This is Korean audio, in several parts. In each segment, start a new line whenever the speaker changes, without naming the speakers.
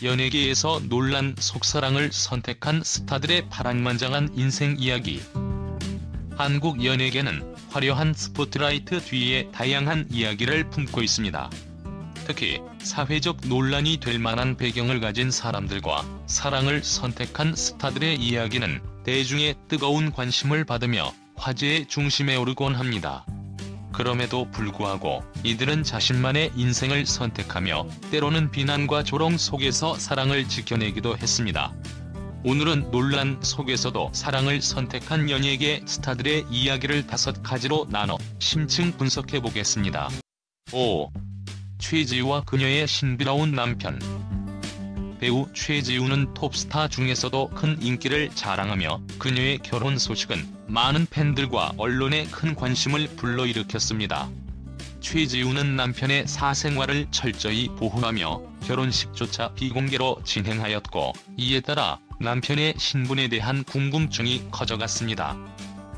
연예계에서 논란 속사랑을 선택한 스타들의 파란만장한 인생 이야기. 한국 연예계는 화려한 스포트라이트 뒤에 다양한 이야기를 품고 있습니다. 특히 사회적 논란이 될 만한 배경을 가진 사람들과 사랑을 선택한 스타들의 이야기는 대중의 뜨거운 관심을 받으며 화제의 중심에 오르곤 합니다. 그럼에도 불구하고 이들은 자신만의 인생을 선택하며 때로는 비난과 조롱 속에서 사랑을 지켜내기도 했습니다. 오늘은 논란 속에서도 사랑을 선택한 연예계 스타들의 이야기를 5가지로 나눠 심층 분석해보겠습니다. 5. 최지우와 그녀의 신비로운 남편. 배우 최지우는 톱스타 중에서도 큰 인기를 자랑하며 그녀의 결혼 소식은 많은 팬들과 언론에 큰 관심을 불러일으켰습니다. 최지우는 남편의 사생활을 철저히 보호하며 결혼식조차 비공개로 진행하였고, 이에 따라 남편의 신분에 대한 궁금증이 커져갔습니다.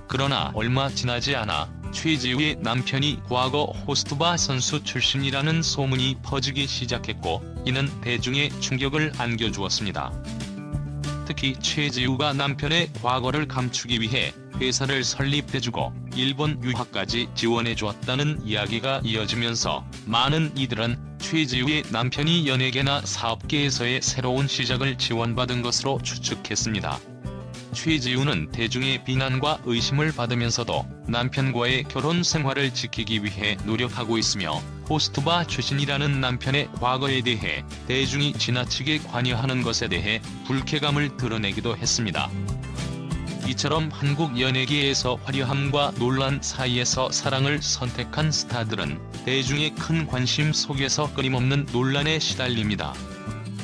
그러나 얼마 지나지 않아 최지우의 남편이 과거 호스트바 선수 출신이라는 소문이 퍼지기 시작했고, 이는 대중의 충격을 안겨주었습니다. 특히 최지우가 남편의 과거를 감추기 위해 회사를 설립해주고 일본 유학까지 지원해주었다는 이야기가 이어지면서 많은 이들은 최지우의 남편이 연예계나 사업계에서의 새로운 시작을 지원받은 것으로 추측했습니다. 최지우는 대중의 비난과 의심을 받으면서도 남편과의 결혼 생활을 지키기 위해 노력하고 있으며, 호스트바 출신이라는 남편의 과거에 대해 대중이 지나치게 관여하는 것에 대해 불쾌감을 드러내기도 했습니다. 이처럼 한국 연예계에서 화려함과 논란 사이에서 사랑을 선택한 스타들은 대중의 큰 관심 속에서 끊임없는 논란에 시달립니다.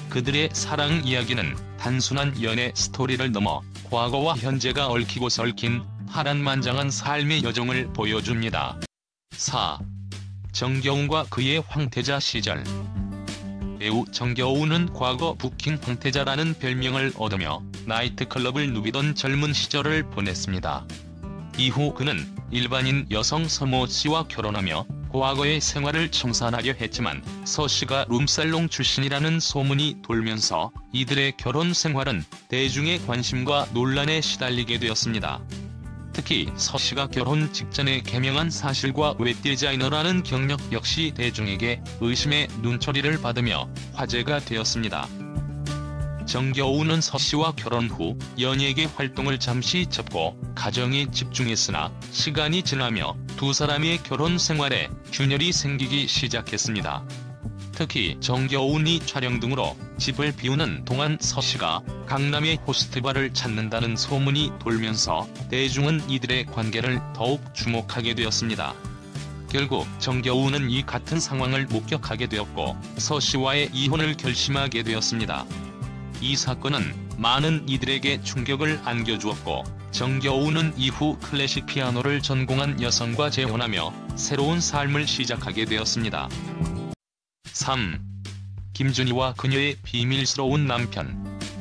그들의 사랑 이야기는 단순한 연애 스토리를 넘어 과거와 현재가 얽히고 설킨 파란만장한 삶의 여정을 보여줍니다. 4. 정겨운과 그의 황태자 시절. 배우 정겨운은 과거 부킹 황태자라는 별명을 얻으며 나이트클럽을 누비던 젊은 시절을 보냈습니다. 이후 그는 일반인 여성 서모 씨와 결혼하며 과거의 생활을 청산하려 했지만 서 씨가 룸살롱 출신이라는 소문이 돌면서 이들의 결혼 생활은 대중의 관심과 논란에 시달리게 되었습니다. 특히 서 씨가 결혼 직전에 개명한 사실과 웹 디자이너라는 경력 역시 대중에게 의심의 눈초리를 받으며 화제가 되었습니다. 정겨운은 서 씨와 결혼 후 연예계 활동을 잠시 접고 가정에 집중했으나 시간이 지나며 두 사람의 결혼 생활에 균열이 생기기 시작했습니다. 특히 정겨운이 촬영 등으로 집을 비우는 동안 서 씨가 강남의 호스트바를 찾는다는 소문이 돌면서 대중은 이들의 관계를 더욱 주목하게 되었습니다. 결국 정겨운은 이 같은 상황을 목격하게 되었고 서 씨와의 이혼을 결심하게 되었습니다. 이 사건은 많은 이들에게 충격을 안겨주었고, 정겨운은 이후 클래식 피아노를 전공한 여성과 재혼하며 새로운 삶을 시작하게 되었습니다. 3. 김준희와 그녀의 비밀스러운 남편.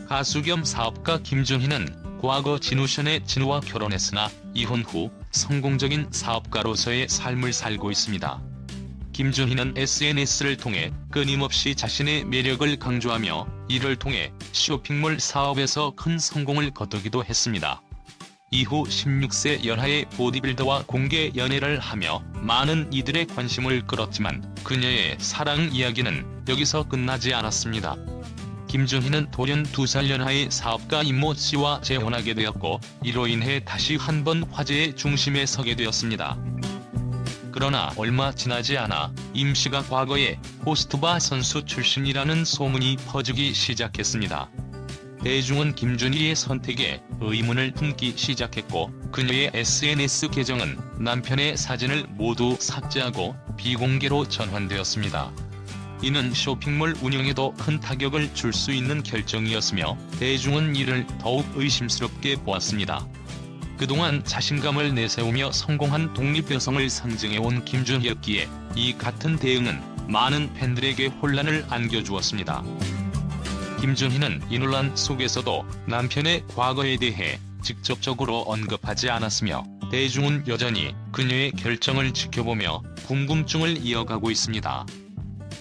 가수 겸 사업가 김준희는 과거 진우션의 진우와 결혼했으나 이혼 후 성공적인 사업가로서의 삶을 살고 있습니다. 김준희는 SNS를 통해 끊임없이 자신의 매력을 강조하며 이를 통해 쇼핑몰 사업에서 큰 성공을 거두기도 했습니다. 이후 16세 연하의 보디빌더와 공개 연애를 하며 많은 이들의 관심을 끌었지만 그녀의 사랑 이야기는 여기서 끝나지 않았습니다. 김준희는 돌연 2살 연하의 사업가 임모 씨와 재혼하게 되었고, 이로 인해 다시 한번 화제의 중심에 서게 되었습니다. 그러나 얼마 지나지 않아 임 씨가 과거에 호스트바 선수 출신이라는 소문이 퍼지기 시작했습니다. 대중은 김준희의 선택에 의문을 품기 시작했고, 그녀의 SNS 계정은 남편의 사진을 모두 삭제하고 비공개로 전환되었습니다. 이는 쇼핑몰 운영에도 큰 타격을 줄 수 있는 결정이었으며 대중은 이를 더욱 의심스럽게 보았습니다. 그동안 자신감을 내세우며 성공한 독립여성을 상징해온 김준희였기에 이 같은 대응은 많은 팬들에게 혼란을 안겨주었습니다. 김준희는 이 논란 속에서도 남편의 과거에 대해 직접적으로 언급하지 않았으며 대중은 여전히 그녀의 결정을 지켜보며 궁금증을 이어가고 있습니다.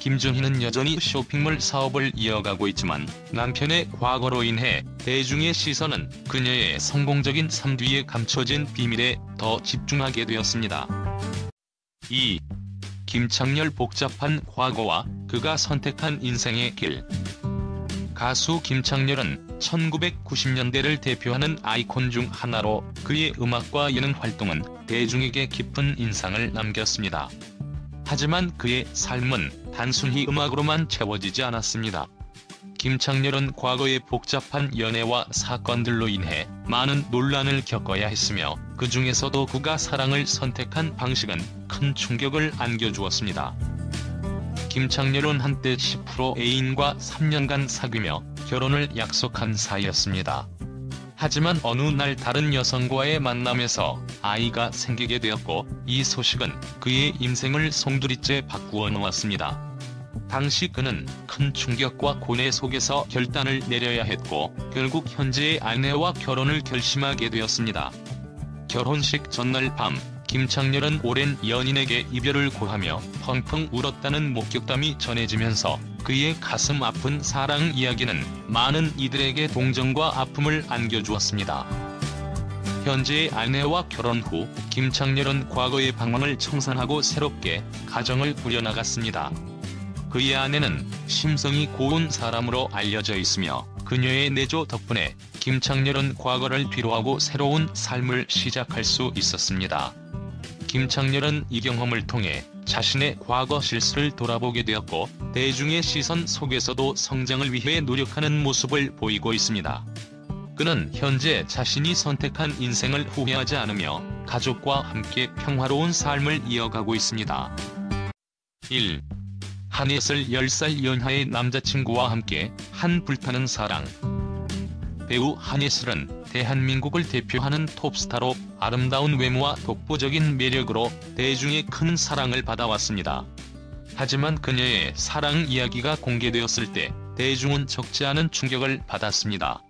김준희는 여전히 쇼핑몰 사업을 이어가고 있지만 남편의 과거로 인해 대중의 시선은 그녀의 성공적인 삶 뒤에 감춰진 비밀에 더 집중하게 되었습니다. 2. 김창렬 복잡한 과거와 그가 선택한 인생의 길. 가수 김창렬은 1990년대를 대표하는 아이콘 중 하나로 그의 음악과 예능 활동은 대중에게 깊은 인상을 남겼습니다. 하지만 그의 삶은 단순히 음악으로만 채워지지 않았습니다. 김창렬은 과거의 복잡한 연애와 사건들로 인해 많은 논란을 겪어야 했으며 그 중에서도 그가 사랑을 선택한 방식은 큰 충격을 안겨주었습니다. 김창렬은 한때 10% 애인과 3년간 사귀며 결혼을 약속한 사이였습니다. 하지만 어느 날 다른 여성과의 만남에서 아이가 생기게 되었고 이 소식은 그의 인생을 송두리째 바꾸어 놓았습니다. 당시 그는 큰 충격과 고뇌 속에서 결단을 내려야 했고 결국 현재의 아내와 결혼을 결심하게 되었습니다. 결혼식 전날 밤 김창렬은 오랜 연인에게 이별을 고하며 펑펑 울었다는 목격담이 전해지면서 그의 가슴 아픈 사랑 이야기는 많은 이들에게 동정과 아픔을 안겨주었습니다. 현재의 아내와 결혼 후 김창렬은 과거의 방황을 청산하고 새롭게 가정을 꾸려나갔습니다. 그의 아내는 심성이 고운 사람으로 알려져 있으며 그녀의 내조 덕분에 김창렬은 과거를 뒤로하고 새로운 삶을 시작할 수 있었습니다. 김창렬은 이 경험을 통해 자신의 과거 실수를 돌아보게 되었고 대중의 시선 속에서도 성장을 위해 노력하는 모습을 보이고 있습니다. 그는 현재 자신이 선택한 인생을 후회하지 않으며 가족과 함께 평화로운 삶을 이어가고 있습니다. 1. 한예슬 10살 연하의 남자친구와 함께 한 불타는 사랑. 배우 한예슬은 대한민국을 대표하는 톱스타로 아름다운 외모와 독보적인 매력으로 대중의 큰 사랑을 받아왔습니다. 하지만 그녀의 사랑 이야기가 공개되었을 때 대중은 적지 않은 충격을 받았습니다.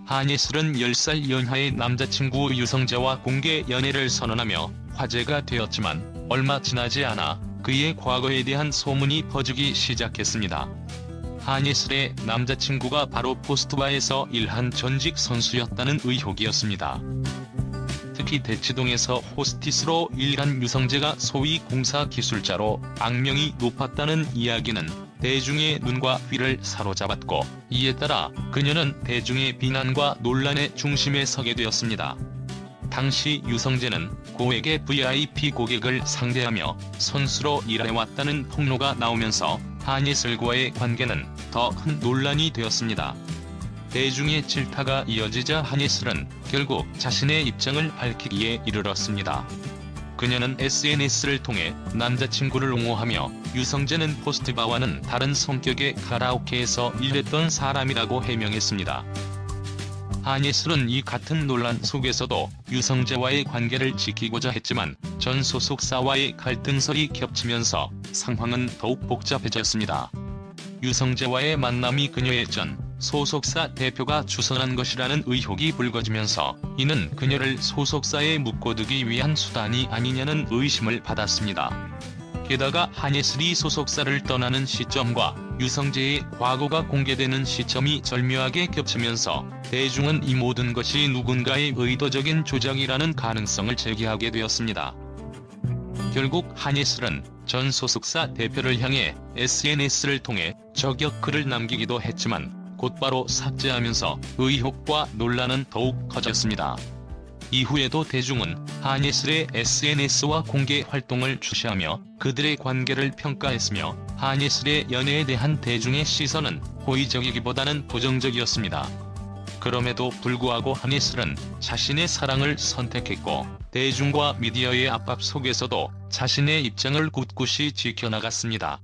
한예슬은 10살 연하의 남자친구 유성재와 공개 연애를 선언하며 화제가 되었지만 얼마 지나지 않아 그의 과거에 대한 소문이 퍼지기 시작했습니다. 한예슬의 남자친구가 바로 포스트바에서 일한 전직 선수였다는 의혹이었습니다. 특히 대치동에서 호스티스로 일한 유성재가 소위 공사 기술자로 악명이 높았다는 이야기는 대중의 눈과 귀를 사로잡았고 이에 따라 그녀는 대중의 비난과 논란의 중심에 서게 되었습니다. 당시 유성재는 고액의 VIP 고객을 상대하며 선수로 일해왔다는 폭로가 나오면서 한예슬과의 관계는 더 큰 논란이 되었습니다. 대중의 질타가 이어지자 한예슬은 결국 자신의 입장을 밝히기에 이르렀습니다. 그녀는 SNS를 통해 남자친구를 옹호하며 유성재는 포스트바와는 다른 성격의 카라오케에서 일했던 사람이라고 해명했습니다. 한예슬은 이 같은 논란 속에서도 유성재와의 관계를 지키고자 했지만 전 소속사와의 갈등설이 겹치면서 상황은 더욱 복잡해졌습니다. 유성재와의 만남이 그녀의 전 소속사 대표가 주선한 것이라는 의혹이 불거지면서 이는 그녀를 소속사에 묶어두기 위한 수단이 아니냐는 의심을 받았습니다. 게다가 한예슬이 소속사를 떠나는 시점과 유성재의 과거가 공개되는 시점이 절묘하게 겹치면서 대중은 이 모든 것이 누군가의 의도적인 조작이라는 가능성을 제기하게 되었습니다. 결국 한예슬은 전 소속사 대표를 향해 SNS를 통해 저격글을 남기기도 했지만 곧바로 삭제하면서 의혹과 논란은 더욱 커졌습니다. 이후에도 대중은 한예슬의 SNS와 공개 활동을 주시하며 그들의 관계를 평가했으며 한예슬의 연애에 대한 대중의 시선은 호의적이기보다는 부정적이었습니다. 그럼에도 불구하고 한예슬은 자신의 사랑을 선택했고 대중과 미디어의 압박 속에서도 자신의 입장을 굳굳이 지켜나갔습니다.